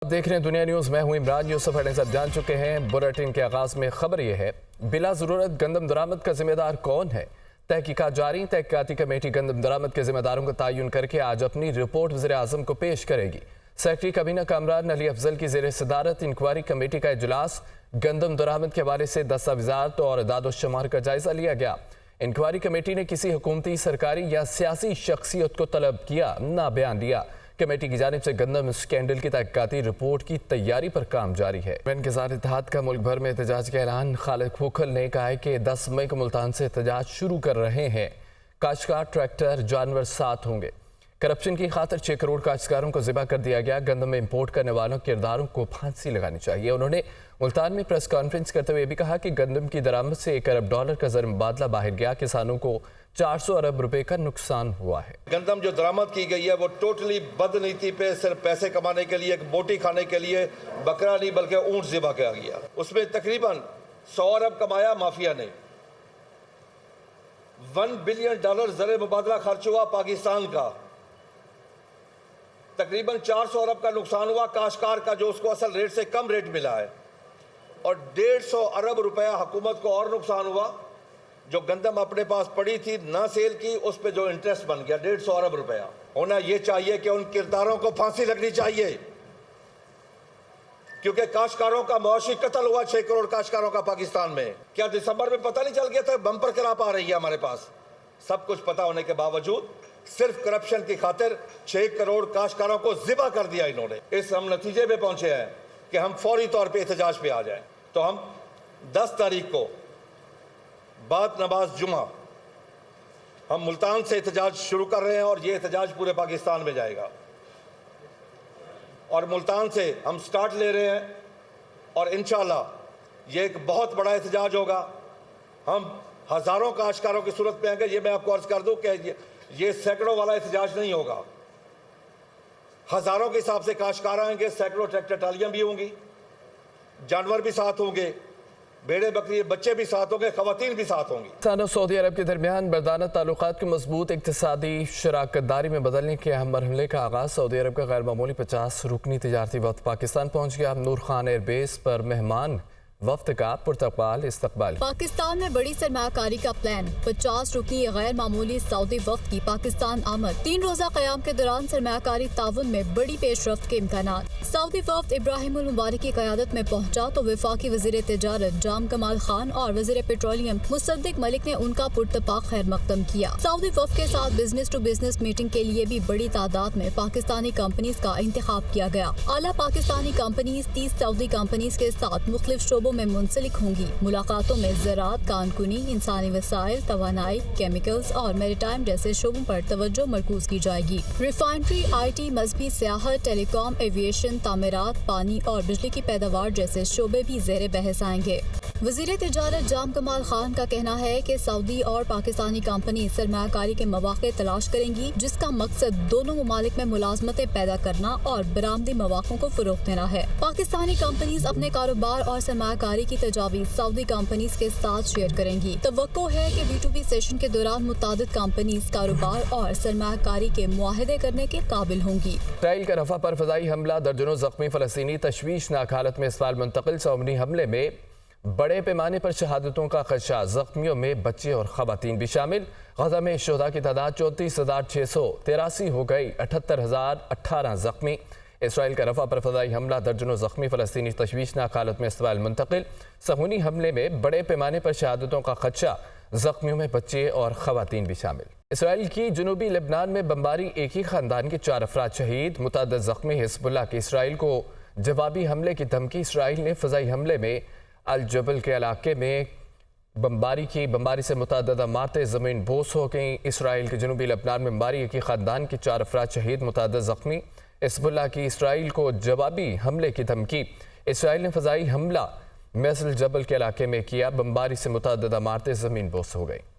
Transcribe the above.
देख रहे हैं दुनिया न्यूज़। मैं हूं इमरान यूसुफ। हेडलाइंस आप जान चुके हैं। बुलेटिन के आगाज में खबर यह है, बिला ज़रूरत गंदम दरामद का जिम्मेदार कौन है? तहकीकात जारी। तहकीकाती कमेटी गंदम दरामद के जिम्मेदारों का तयन करके आज अपनी रिपोर्ट वज़ीर-ए-आज़म को पेश करेगी। सेक्रेटरी काबीना कामरान अली अफजल की ज़ेर सदारत इंक्वायरी कमेटी का इजलास। गंदम दरामद के हवाले से दस्तावेज़ात और दादोशुमार का जायज़ा लिया गया। इंक्वायरी कमेटी ने किसी हुकूमती, सरकारी या सियासी शख्सियत को तलब किया, ना बयान दिया। कमेटी की जानिब से गंदम स्कैंडल की तहकीकाती रिपोर्ट की तैयारी पर काम जारी है। किसान इत्तेहाद का मुल्क भर में एहतजाज का ऐलान। खालिद खोखल ने कहा है कि 10 मई को मुल्तान से एहतजाज शुरू कर रहे हैं। काश्तकार, ट्रैक्टर, जानवर साथ होंगे। करप्शन की खातिर 6 करोड़ काश्तकारों को ज़िबा कर दिया गया। गंदम में इंपोर्ट करने वालों के किरदारों को फांसी लगानी चाहिए। उन्होंने मुल्तान में प्रेस कॉन्फ्रेंस करते हुए भी कहा कि गंदम की दरामद से 1 अरब डॉलर का ज़र मुबादला बाहर गया। किसानों को 400 अरब रुपए का नुकसान हुआ है। गंदम जो दरामद की गई है वो टोटली बदनीति पे, सिर्फ पैसे कमाने के लिए, बोटी खाने के लिए बकरा नहीं बल्कि ऊंट ज़िबा किया गया। उसमें तकरीबन 100 अरब कमाया माफिया ने। $1 बिलियन ज़र मुबादला खर्च हुआ पाकिस्तान का। तकरीबन 400 अरब का नुकसान हुआ काश्तकार का, जो उसको असल रेट से कम रेट मिला है। और 150 अरब रुपया हुकूमत को और नुकसान हुआ। जो गंदम अपने पास पड़ी थी ना सेल की, उस पे जो इंटरेस्ट बन गया 150 अरब रुपया। होना ये चाहिए कि उन किरदारों को फांसी लगनी चाहिए, क्योंकि काश्तकारों का मुआशी कत्ल हुआ। 6 करोड़ काश्तकारों का पाकिस्तान में। क्या दिसंबर में पता नहीं चल गया था बम्पर क्रॉप आ रही है हमारे पास? सब कुछ पता होने के बावजूद सिर्फ करप्शन की खातिर 6 करोड़ काश्तकारों को ज़िबा कर दिया इन्होंने। इस हम नतीजे पे पहुंचे हैं कि हम फौरी तौर पे एहतजाज पे आ जाएं। तो हम 10 तारीख को बाद नमाज जुमा हम मुल्तान से एहतजाज शुरू कर रहे हैं और ये एहतजाज पूरे पाकिस्तान में जाएगा। और मुल्तान से हम स्टार्ट ले रहे हैं और इंशाअल्लाह ये एक बहुत बड़ा एहतजाज होगा। हम हज़ारों काश्तकारों की सूरत में आएंगे। ये मैं आपको अर्ज कर दूं कि ये सैकड़ों वाला एहतजाज नहीं होगा। हज़ारों के हिसाब से काश्तकार आएंगे, सैकड़ों ट्रैक्टर ट्रालियाँ भी होंगी, जानवर भी साथ होंगे, भेड़े बकरी बच्चे भी साथ होंगे, खवातीन भी साथ होंगी। पाकिस्तान और सऊदी अरब के दरमियान बरदाना ताल्लुकात की मजबूत इक्तिसादी शराकत दारी में बदलने के अहम मरहले का आगाज। सऊदी अरब का गैर मामूली 50 रुकनी तजारती वफ्द पाकिस्तान पहुँच गया। नूर खान एयरबेस पर मेहमान वफ्द का पुरतकबाल इस्तकबाल। पाकिस्तान में बड़ी सरमायाकारी का प्लान। 50 रुकनी गैर मामूली सऊदी वफ्द की पाकिस्तान आमद। 3 रोजा क़याम के दौरान सरमायाकारी ताउन में बड़ी पेशरफ्त के इम्कानात। सऊदी वफ्द इब्राहिम उल मुबारक की क़यादत में पहुंचा तो वफाकी वज़ीर तिजारत जाम कमाल खान और वज़ीर पेट्रोलियम मुसद्दिक मलिक ने उनका पुरतपाक खैर मकदम किया। सऊदी वफ्द के साथ बिजनेस टू बिजनेस मीटिंग के लिए भी बड़ी तादाद में पाकिस्तानी कंपनीज का इंतखाब किया गया। आला पाकिस्तानी कंपनीज 30 सऊदी कंपनीज के साथ मुख्तलिफ शोबों में मुंसलिक होंगी। मुलाकातों में ज़राअत, कानकुनी, इंसानी वसाइल, तवानाई, केमिकल्स और मैरीटाइम जैसे शोबों पर तवज्जो मरकूज की जाएगी। रिफाइनरी, IT, मजहबी, सियाहत, टेलीकॉम, एविएशन, तामीरात, पानी और बिजली की पैदावार जैसे शोबे भी ज़ेरे बहस आएंगे। वज़ीर तिजारत जाम कमाल खान का कहना है कि सऊदी और पाकिस्तानी कंपनी सरमायाकारी के मौक़े तलाश करेंगी, जिसका मकसद दोनों ममालिक में मुलाजमतें पैदा करना और बरामदी मौक़ों को फ़रोग़ देना है। पाकिस्तानी कंपनीज अपने कारोबार और सरमायाकारी की तजावीज़ सऊदी कंपनीज के साथ शेयर करेंगी। तवक्को है कि B2B सेशन के दौरान मुतादिद कंपनीज कारोबार और सरमायाकारी के मुआहदे करने के काबिल होंगी। इसराइल का रफा पर फ़ज़ाई हमला, दर्जनों ज़ख्मी फ़लस्तीनी तशवीशनाक हालत में इस्राइल मुंतकिल। सौमनी हमले में बड़े पैमाने पर शहादतों का खदशा। ज़ख्मियों में बच्चे और ख़वातीन भी शामिल। गज़ा में शुहदा की तादाद 34,683 हो गई। 78,018 ज़ख्मी। इसराइल का रफा पर फ़ज़ाई हमला, दर्जनों ज़ख्मी फ़लस्तीनी तशवीशनाक हालत में इस्राइल मुंतकिल। सहुनी हमले में बड़े पैमाने पर शहादतों का खदशा। ज़ख्मियों में बच्चे और ख़वातीन भी शामिल। इसराइल की जनूबी लेबनान में बमबारी, एक ही ख़ानदान के 4 अफराद शहीद, मुतअद्दिद ज़ख्मी। हिज़्बुल्लाह की इसराइल को जवाबी हमले की धमकी। इसराइल ने फ़ज़ाई हमले में अल जबल के इलाके में बमबारी से मुतअद्दिद इमारतें ज़मीन बोस हो गईं। इसराइल के जनूबी लेबनान में बमबारी, एक ही ख़ानदान के 4 अफराद शहीद, मुतअद्दिद ज़ख्मी। हिज़्बुल्लाह की इसराइल को जवाबी हमले की धमकी। इसराइल ने फ़ज़ाई हमला मैसल जबल के इलाके में किया। बमबारी से मुतअद्दिद इमारतें ज़मीन बोस हो गई।